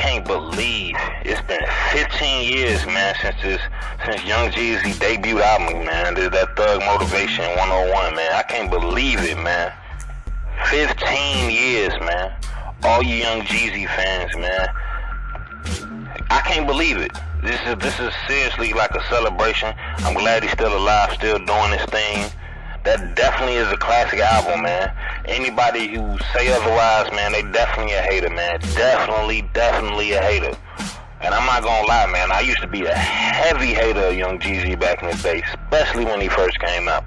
can't believe it's been 15 years, man, since Young Jeezy debut album, man. That Thug Motivation 101, man. I can't believe it, man. 15 years, man. All you Young Jeezy fans, man. I can't believe it. This is seriously like a celebration. I'm glad he's still alive, still doing his thing. That definitely is a classic album, man. Anybody who say otherwise, man, they definitely a hater, man. Definitely a hater. And I'm not gonna lie, man, I used to be a heavy hater of Young Jeezy back in the day, especially when he first came out.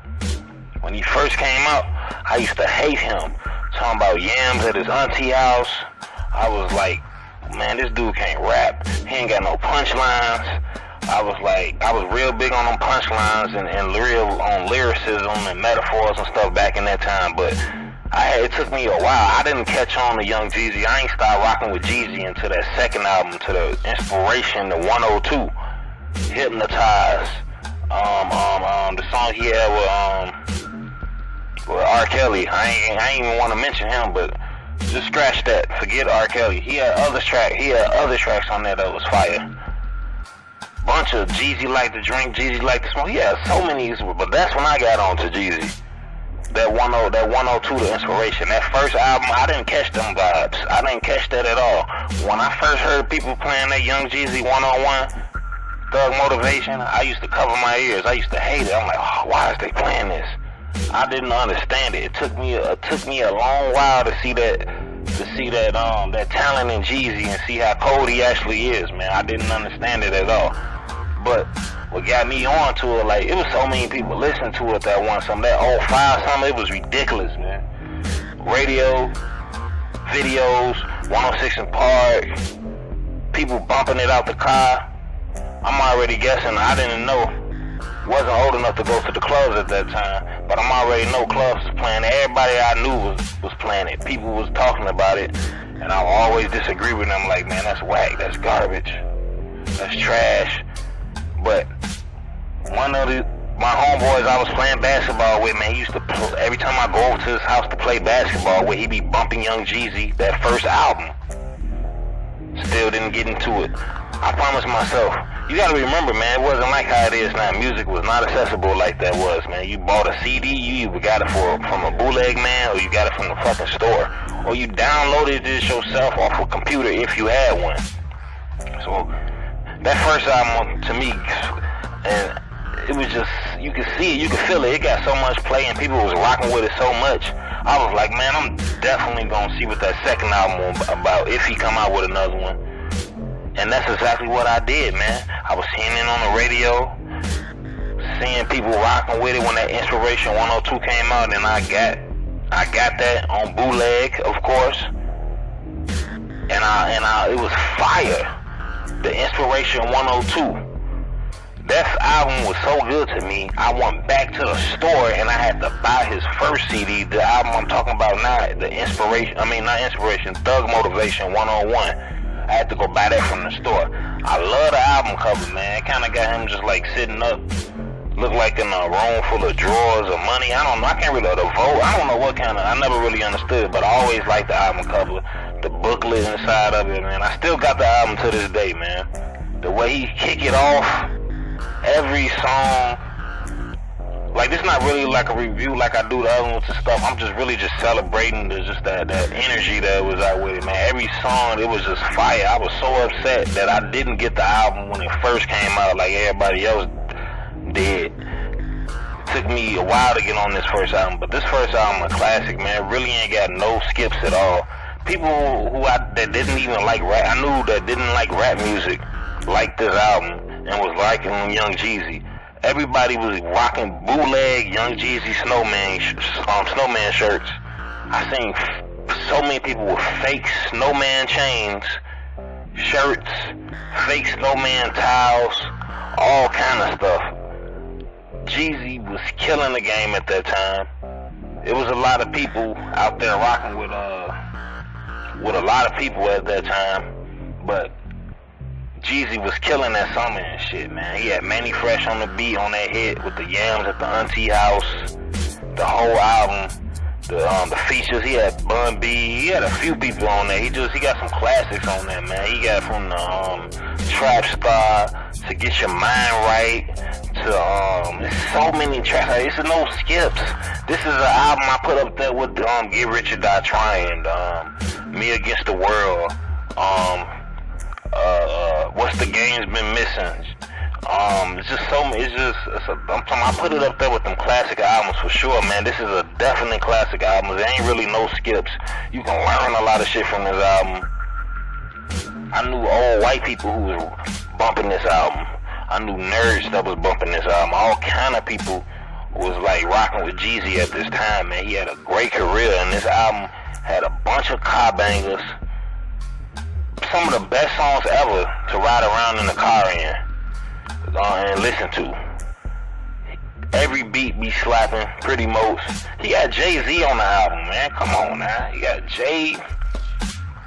When he first came out, I used to hate him. Talking about yams at his auntie house. I was like, man, this dude can't rap. He ain't got no punchlines. I was real big on them punchlines and real on lyricism and metaphors and stuff back in that time. But it took me a while. I didn't catch on to Young Jeezy. I ain't started rocking with Jeezy until that second album, to the Inspiration, the 102, Hypnotized. The song he had with R. Kelly. I ain't even want to mention him, but just scratch that. Forget R. Kelly. He had other tracks on there that was fire. Bunch of Jeezy Like to Drink, Jeezy Like to Smoke. He had so many, but that's when I got on to Jeezy. That 102, the Inspiration. That first album, I didn't catch them vibes. I didn't catch that at all. When I first heard people playing that Young Jeezy 101, Thug Motivation, I used to cover my ears. I used to hate it. I'm like, oh, why is they playing this? I didn't understand it. It took me a long while to see that talent in Jeezy and see how cold he actually is, man. I didn't understand it at all. But what got me on to it, like, it was so many people listening to it that one something, that 05 something, it was ridiculous, man. Radio, videos, 106 in Park, people bumping it out the car. I'm already guessing, I didn't know. Wasn't old enough to go to the clubs at that time, but I'm already know clubs was playing it. Everybody I knew was playing it. People was talking about it, and I always disagree with them. Like, man, that's whack, that's garbage, that's trash. But one of my homeboys I was playing basketball with, man, he used to every time I go over to his house to play basketball with, he be bumping Young Jeezy, that first album. Still didn't get into it. I promised myself. You gotta remember, man, it wasn't like how it is now. Music was not accessible like that was, man. You bought a CD, you either got it from a bootleg man, or you got it from the fucking store, or you downloaded it yourself off a computer if you had one. So that first album, to me, and it was just, you could see it, you could feel it. It got so much play, and people was rocking with it so much. I was like, man, I'm definitely gonna see what that second album about, if he come out with another one. And that's exactly what I did, man. I was hearing it on the radio, seeing people rocking with it when that Inspiration 102 came out, and I got that on bootleg, of course. And it was fire. The Inspiration 102. That album was so good to me, I went back to the store and I had to buy his first CD, the album I'm talking about now, Thug Motivation 101. I had to go buy that from the store. I love the album cover, man. It kind of got him just like sitting up, looked like in a room full of drawers of money. I don't know. I can't really vote. I don't know what kind of. I never really understood, but I always liked the album cover, the booklet inside of it, man. I still got the album to this day, man. The way he kick it off, every song. Like, this not really like a review like I do the other ones and stuff. I'm just really just celebrating that energy that was out with it, man. Every song, it was just fire. I was so upset that I didn't get the album when it first came out like everybody else did. It took me a while to get on this first album, but this first album a classic, man. It really ain't got no skips at all. People that didn't even like rap, I knew that didn't like rap music, liked this album and was liking Young Jeezy. Everybody was rocking bootleg Young Jeezy snowman shirts. I seen so many people with fake snowman chains, shirts, fake snowman towels, all kind of stuff. Jeezy was killing the game at that time. It was a lot of people out there rocking with a lot of people at that time, but Jeezy was killing that summer and shit, man. He had Manny Fresh on the beat on that hit with the yams at the auntie house. The whole album, the features. He had Bun B. He had a few people on there. He got some classics on there, man. He got from the Trap Star to Get Your Mind Right to there's so many tracks. Like, it's no skips. This is an album I put up there with Get Rich or Die Trying, Me Against the World, What's the Game's Been Missing. It's just so. I put it up there with them classic albums for sure, man. This is a definite classic album. There ain't really no skips. You can learn a lot of shit from this album. I knew old white people who was bumping this album. I knew nerds that was bumping this album. All kind of people was like rocking with Jeezy at this time, man. He had a great career, and this album had a bunch of car bangers. Some of the best songs ever to ride around in the car in. And listen to. Every beat be slapping pretty most. He got Jay-Z on the album, man. Come on now. He got Jay,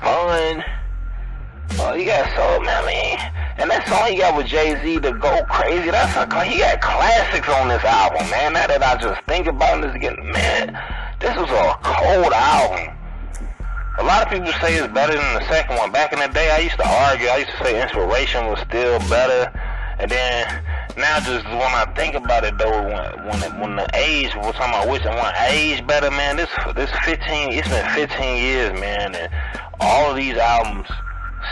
Bun. He got Soul Melly. And that song he got with Jay-Z, to Go Crazy, he got classics on this album, man. Now that I just think about this again, man, this was a cold album. A lot of people say it's better than the second one. Back in the day, I used to argue. I used to say Inspiration was still better. And then now, just when I think about it though, when the age, we're talking about which one age better, man. This 15, it's been 15 years, man, and all of these albums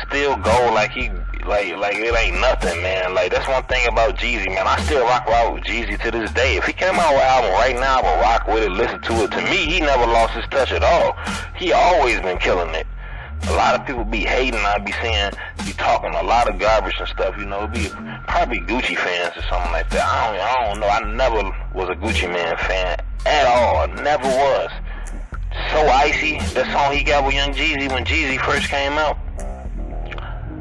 still go like it ain't nothing, man. Like, that's one thing about Jeezy, man. I still rock out with Jeezy to this day. If he came out with an album right now, I would rock with it, listen to it. To me, he never lost his touch at all. He always been killing it. A lot of people be hating. I be talking a lot of garbage and stuff, you know. Be probably Gucci fans or something like that. I don't know. I never was a Gucci Man fan at all. Never was. So Icy, that song he got with Young Jeezy when Jeezy first came out.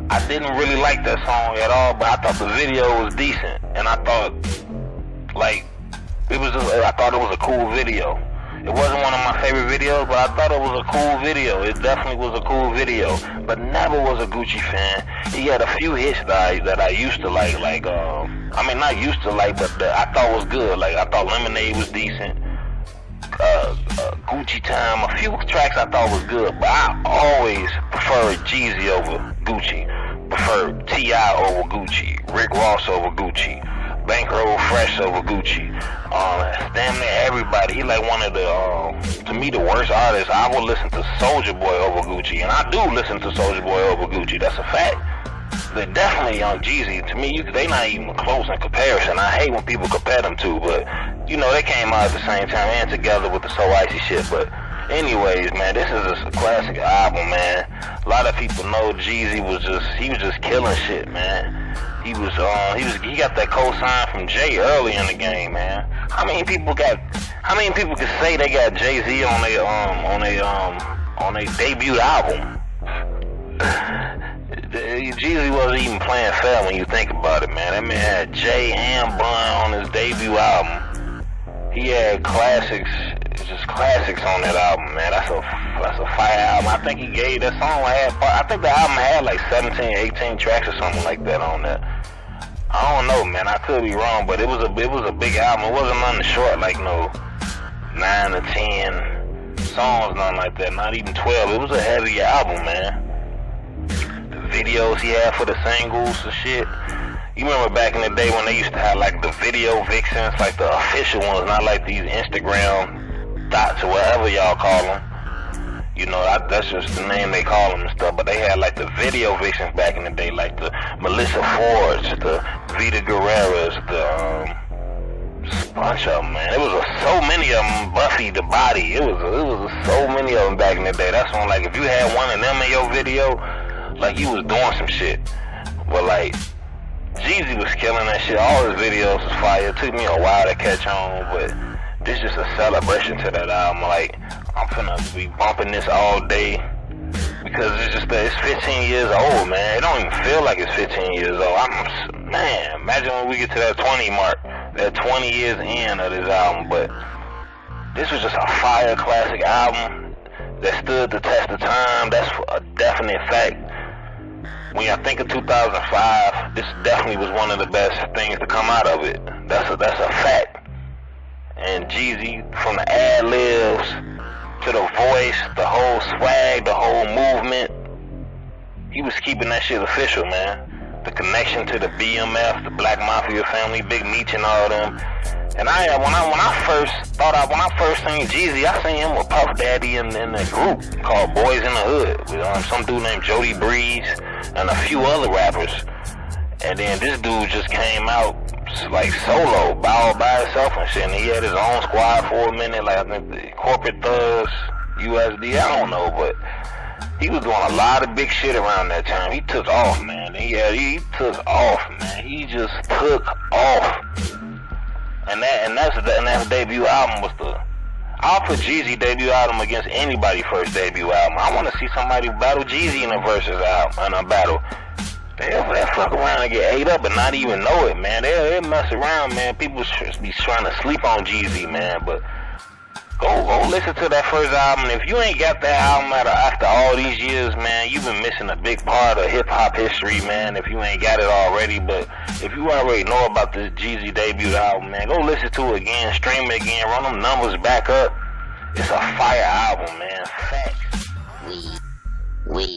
I didn't really like that song at all, but I thought the video was decent, and I thought I thought it was a cool video. It wasn't one of my favorite videos, but I thought it was a cool video. It definitely was a cool video, but never was a Gucci fan. He had a few hits that I used to like not used to like, but I thought was good. Like, I thought Lemonade was decent. Gucci Time, a few tracks I thought was good, but I always preferred Jeezy over Gucci. Preferred T.I. over Gucci, Rick Ross over Gucci, Bankroll Fresh over Gucci. Damn near everybody. He like one of the, to me, the worst artists. I would listen to Soulja Boy over Gucci, and I do listen to Soulja Boy over Gucci. That's a fact. They're definitely Young Jeezy. To me, they not even close in comparison. I hate when people compare them to, but you know, they came out at the same time and together with the So Icy shit. But anyways, man, this is a classic album, man. A lot of people know Jeezy was just killing shit, man. He got that co-sign from Jay early in the game, man. How many people can say they got Jay-Z on their debut album? Jeezy wasn't even playing fair when you think about it, man. That man had Jay and Bun on his debut album. He had classics, just classics on that album, man. That's a fire album. I think he gave that song I think the album had like 17, 18 tracks or something like that on there. I don't know, man. I could be wrong, but it was a big album. It wasn't nothing short, like no 9 or 10 songs, nothing like that. Not even 12. It was a heavy album, man. The videos he had for the singles and shit. You remember back in the day when they used to have like the video vixens, like the official ones, not like these Instagram dots or whatever y'all call them. You know, that's just the name they call them and stuff. But they had like the video vixens back in the day, like the Melissa Fords, the Vita Guerreras, the bunch of them, man. It was so many of them. Buffy the Body. It was so many of them back in the day. That's when, like, if you had one of them in your video, like, you was doing some shit. But like, Jeezy was killing that shit. All his videos was fire. It took me a while to catch on, but this is just a celebration to that album. Like, I'm finna be bumping this all day because it's 15 years old, man. It don't even feel like it's 15 years old. Man, imagine when we get to that 20 mark, that 20 years in of this album. But this was just a fire classic album that stood the test of time. That's a definite fact. When I think of 2005, this definitely was one of the best things to come out of it. That's a fact. And Jeezy, from the ad-libs to the voice, the whole swag, the whole movement. He was keeping that shit official, man. The connection to the BMF, the Black Mafia family, Big Meech and all them. And when I first seen Jeezy, I seen him with Puff Daddy in a group called Boys in the Hood with some dude named Jody Breeze and a few other rappers. And then this dude just came out like solo, all by himself and shit. And he had his own squad for a minute, like I think the Corporate Thugs, USD, I don't know, but he was doing a lot of big shit around that time. He took off, man. He took off, man. He just took off. And that debut album was I'll put Jeezy debut album against anybody's first debut album. I want to see somebody battle Jeezy in a versus album, in a battle. They'll fuck around and get ate up and not even know it, man. They'll mess around, man. People be trying to sleep on Jeezy, man. But go listen to that first album. If you ain't got that album after all these years, man, you've been missing a big part of hip-hop history, man, if you ain't got it already. But if you already know about the Jeezy debut album, man, go listen to it again, stream it again, run them numbers back up. It's a fire album, man. Facts. We